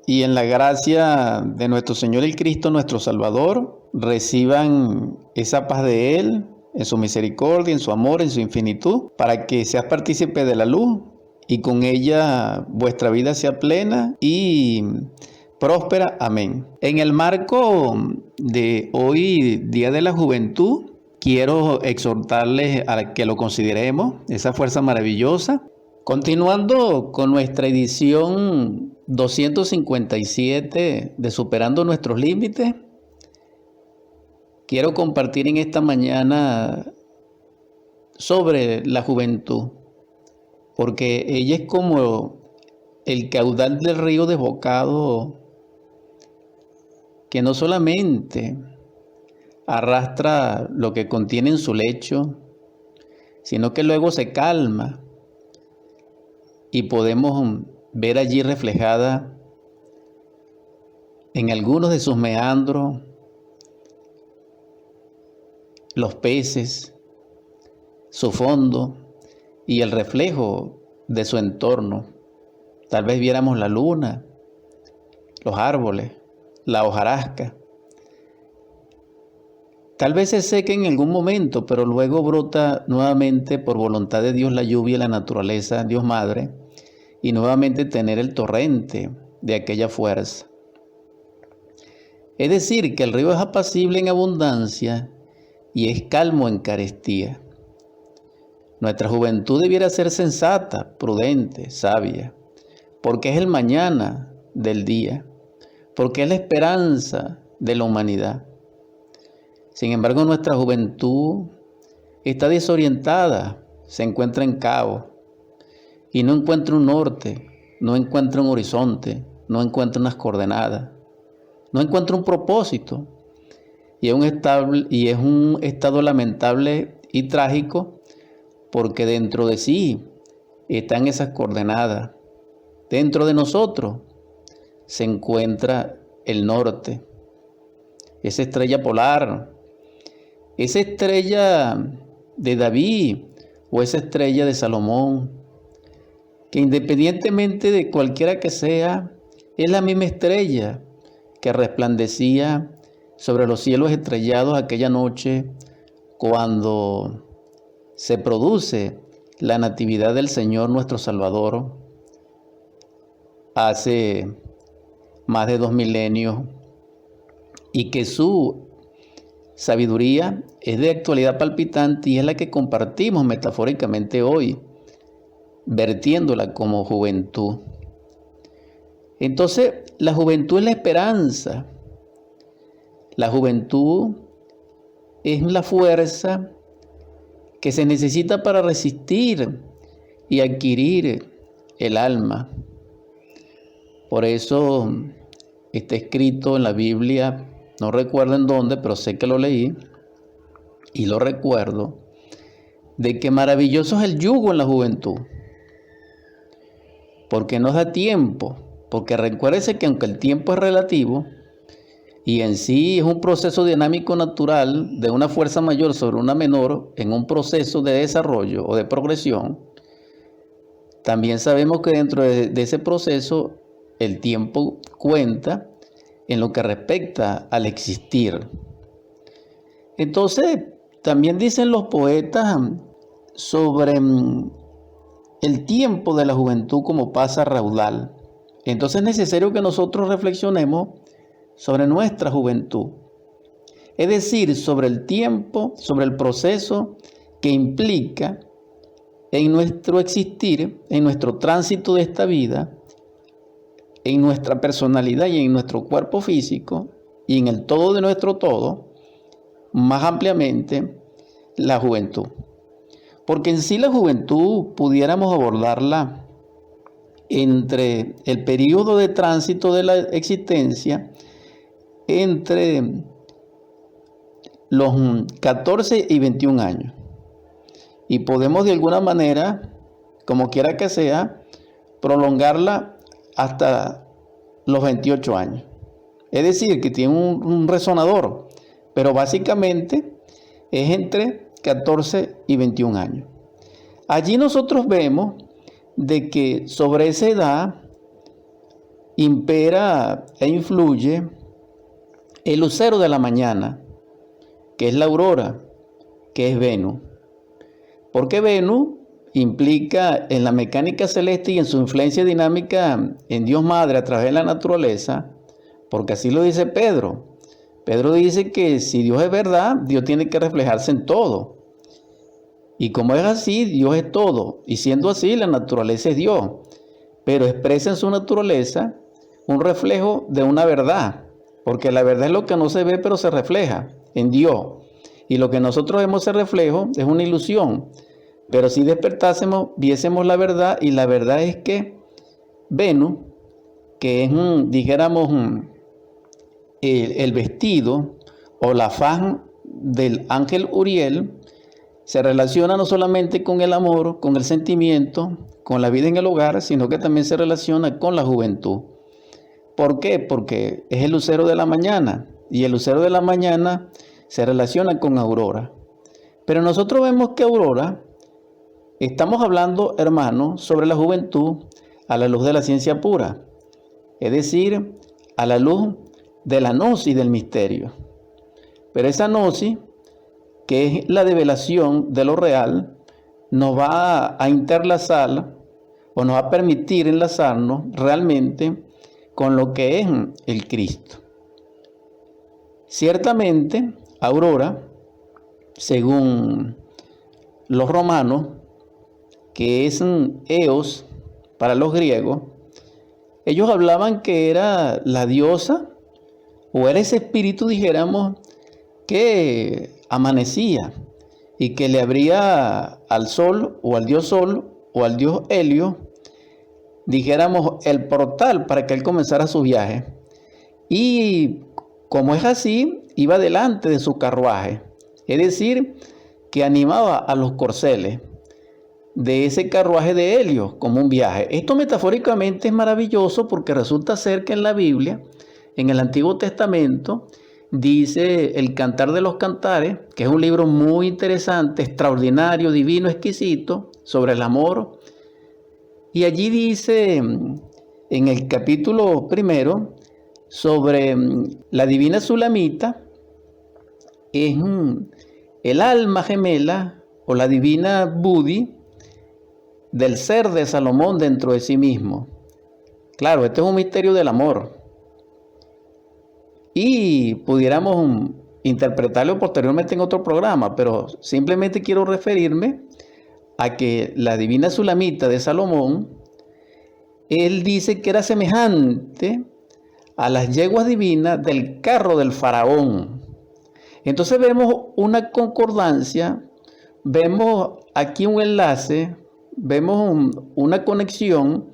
y en la gracia de nuestro Señor el Cristo, nuestro Salvador, reciban esa paz de Él, en su misericordia, en su amor, en su infinitud, para que seas partícipe de la luz y con ella vuestra vida sea plena y próspera. Amén. En el marco de hoy, Día de la Juventud, quiero exhortarles a que lo consideremos, esa fuerza maravillosa. Continuando con nuestra edición 257 de Superando Nuestros Límites, quiero compartir en esta mañana sobre la juventud, porque ella es como el caudal del río desbocado que no solamente arrastra lo que contiene en su lecho, sino que luego se calma y podemos ver allí reflejada en algunos de sus meandros los peces, su fondo y el reflejo de su entorno. Tal vez viéramos la luna, los árboles, la hojarasca. Tal vez se seque en algún momento, pero luego brota nuevamente por voluntad de Dios la lluvia y la naturaleza, Dios Madre, y nuevamente tener el torrente de aquella fuerza. Es decir, que el río es apacible en abundancia y es calmo en carestía. Nuestra juventud debiera ser sensata, prudente, sabia, porque es el mañana del día, porque es la esperanza de la humanidad. Sin embargo, nuestra juventud está desorientada, se encuentra en caos y no encuentra un norte, no encuentra un horizonte, no encuentra unas coordenadas, no encuentra un propósito y es un estado lamentable y trágico porque dentro de sí están esas coordenadas. Dentro de nosotros se encuentra el norte, esa estrella polar, esa estrella de David o esa estrella de Salomón, que independientemente de cualquiera que sea, es la misma estrella que resplandecía sobre los cielos estrellados aquella noche cuando se produce la natividad del Señor nuestro Salvador hace más de 2 milenios, y que su sabiduría es de actualidad palpitante y es la que compartimos metafóricamente hoy, vertiéndola como juventud. Entonces, la juventud es la esperanza. La juventud es la fuerza que se necesita para resistir y adquirir el alma. Por eso está escrito en la Biblia, no recuerdo en dónde, pero sé que lo leí y lo recuerdo, de que maravilloso es el yugo en la juventud, porque nos da tiempo, porque recuérdese que aunque el tiempo es relativo y en sí es un proceso dinámico natural de una fuerza mayor sobre una menor en un proceso de desarrollo o de progresión, también sabemos que dentro de ese proceso el tiempo cuenta en lo que respecta al existir. Entonces, también dicen los poetas sobre el tiempo de la juventud como pasa raudal. Entonces es necesario que nosotros reflexionemos sobre nuestra juventud. Es decir, sobre el tiempo, sobre el proceso que implica en nuestro existir, en nuestro tránsito de esta vida, en nuestra personalidad y en nuestro cuerpo físico y en el todo de nuestro todo, más ampliamente, la juventud. Porque en sí la juventud pudiéramos abordarla entre el periodo de tránsito de la existencia entre los 14 y 21 años. Y podemos de alguna manera, como quiera que sea, prolongarla hasta los 28 años. Es decir, que tiene un resonador, pero básicamente es entre 14 y 21 años. Allí nosotros vemos de que sobre esa edad impera e influye el lucero de la mañana, que es la aurora, que es Venus. Porque Venus implica en la mecánica celeste y en su influencia dinámica en Dios Madre a través de la naturaleza, porque así lo dice Pedro. Pedro dice que si Dios es verdad, Dios tiene que reflejarse en todo. Y como es así, Dios es todo. Y siendo así, la naturaleza es Dios. Pero expresa en su naturaleza un reflejo de una verdad. Porque la verdad es lo que no se ve, pero se refleja en Dios. Y lo que nosotros vemos ese reflejo es una ilusión. Pero si despertásemos, viésemos la verdad. Y la verdad es que Venus, que es, dijéramos, el vestido o la faz del ángel Uriel, se relaciona no solamente con el amor, con el sentimiento, con la vida en el hogar, sino que también se relaciona con la juventud. ¿Por qué? Porque es el lucero de la mañana, y el lucero de la mañana se relaciona con Aurora. Pero nosotros vemos que Aurora, estamos hablando, hermanos, sobre la juventud a la luz de la ciencia pura, es decir, a la luz de la gnosis del misterio. Pero esa gnosis, que es la develación de lo real, nos va a interlazar o nos va a permitir enlazarnos realmente con lo que es el Cristo. Ciertamente, Aurora, según los romanos, que es Eos para los griegos, ellos hablaban que era la diosa o era ese espíritu, dijéramos, que amanecía y que le abría al sol o al dios Helio, dijéramos, el portal para que él comenzara su viaje. Y como es así, iba delante de su carruaje, es decir, que animaba a los corceles de ese carruaje de Helio como un viaje. Esto metafóricamente es maravilloso porque resulta ser que en la Biblia, en el Antiguo Testamento, dice el Cantar de los Cantares, que es un libro muy interesante, extraordinario, divino, exquisito, sobre el amor. Y allí dice, en el capítulo 1, sobre la divina Sulamita, es el alma gemela o la divina Budi del ser de Salomón dentro de sí mismo. Claro, este es un misterio del amor. Y pudiéramos interpretarlo posteriormente en otro programa, pero simplemente quiero referirme a que la divina Sulamita de Salomón, él dice que era semejante a las yeguas divinas del carro del faraón. Entonces vemos una concordancia, vemos aquí un enlace, vemos una conexión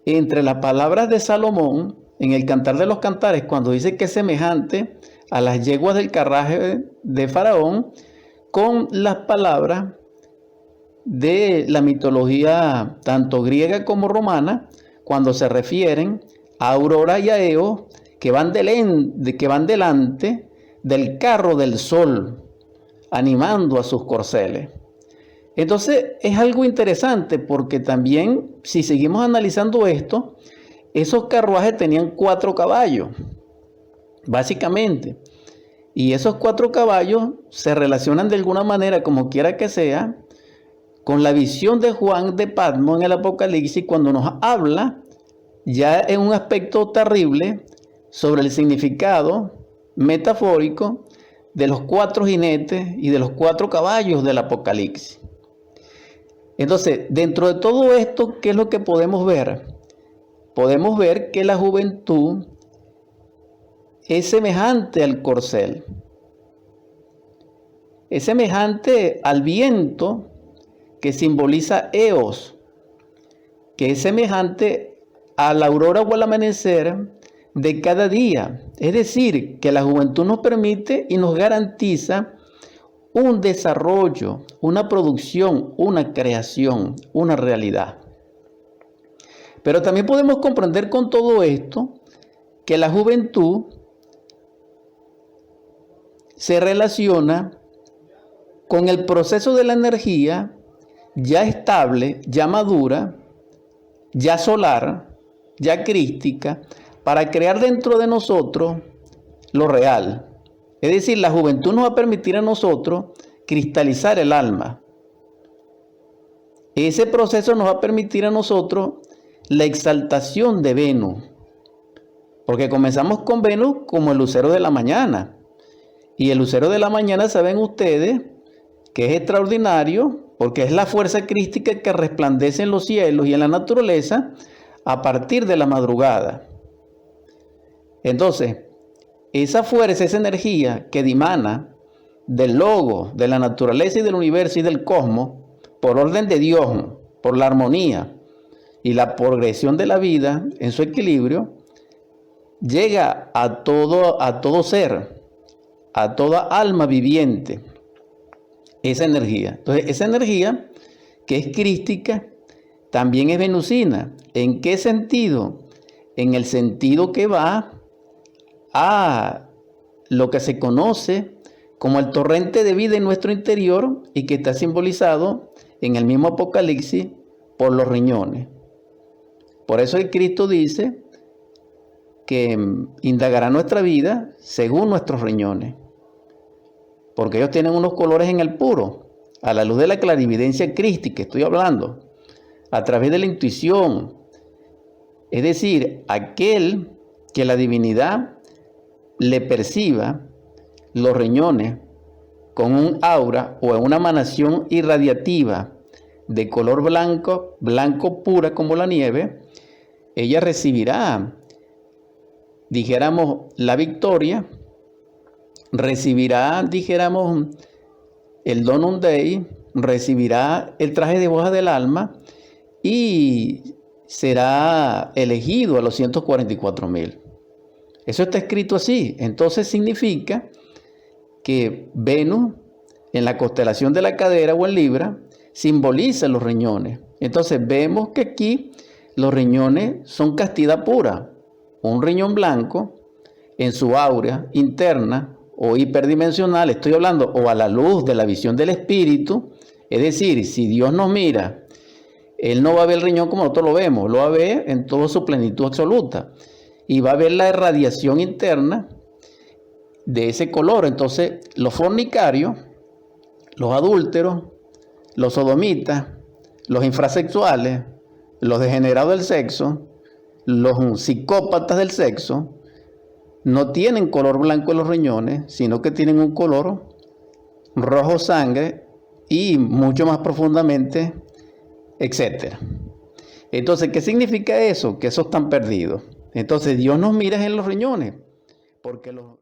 entre las palabras de Salomón en el Cantar de los Cantares, cuando dice que es semejante a las yeguas del carruaje de Faraón, con las palabras de la mitología tanto griega como romana, cuando se refieren a Aurora y a Eos, que van delante del carro del sol, animando a sus corceles. Entonces es algo interesante porque también, si seguimos analizando esto, esos carruajes tenían 4 caballos, básicamente. Y esos 4 caballos se relacionan de alguna manera, como quiera que sea, con la visión de Juan de Patmos en el Apocalipsis, cuando nos habla ya en un aspecto terrible sobre el significado metafórico de los 4 jinetes y de los 4 caballos del Apocalipsis. Entonces, dentro de todo esto, ¿qué es lo que podemos ver? Podemos ver que la juventud es semejante al corcel, es semejante al viento que simboliza Eos, que es semejante a la aurora o al amanecer de cada día. Es decir, que la juventud nos permite y nos garantiza un desarrollo, una producción, una creación, una realidad. Pero también podemos comprender con todo esto que la juventud se relaciona con el proceso de la energía ya estable, ya madura, ya solar, ya crística, para crear dentro de nosotros lo real. Es decir, la juventud nos va a permitir a nosotros cristalizar el alma. Ese proceso nos va a permitir a nosotros la exaltación de Venus. Porque comenzamos con Venus como el lucero de la mañana. Y el lucero de la mañana, saben ustedes, que es extraordinario, porque es la fuerza crística que resplandece en los cielos y en la naturaleza a partir de la madrugada. Entonces, esa fuerza, esa energía que dimana del logo, de la naturaleza y del universo y del cosmos, por orden de Dios, por la armonía y la progresión de la vida en su equilibrio, llega a todo ser, a toda alma viviente, esa energía. Entonces, esa energía que es crística también es venusina. ¿En qué sentido? En el sentido que va a lo que se conoce como el torrente de vida en nuestro interior y que está simbolizado en el mismo Apocalipsis por los riñones. Por eso el Cristo dice que indagará nuestra vida según nuestros riñones, porque ellos tienen unos colores en el puro, a la luz de la clarividencia crística, estoy hablando, a través de la intuición, es decir, aquel que la divinidad le perciba los riñones con un aura o una emanación irradiativa de color blanco, blanco pura como la nieve, ella recibirá, dijéramos, la victoria, recibirá, dijéramos, el Donum Dei, recibirá el traje de boda del alma y será elegido a los 144,000. Eso está escrito así. Entonces significa que Venus, en la constelación de la cadera o en Libra, simboliza los riñones. Entonces vemos que aquí los riñones son castidad pura. Un riñón blanco en su aura interna o hiperdimensional, estoy hablando, o a la luz de la visión del espíritu, es decir, si Dios nos mira, Él no va a ver el riñón como nosotros lo vemos, lo va a ver en toda su plenitud absoluta y va a ver la irradiación interna de ese color. Entonces, los fornicarios, los adúlteros, los sodomitas, los infrasexuales, los degenerados del sexo, los psicópatas del sexo, no tienen color blanco en los riñones, sino que tienen un color rojo sangre y mucho más profundamente, etc. Entonces, ¿qué significa eso? Que esos están perdidos. Entonces, Dios nos mira en los riñones, porque los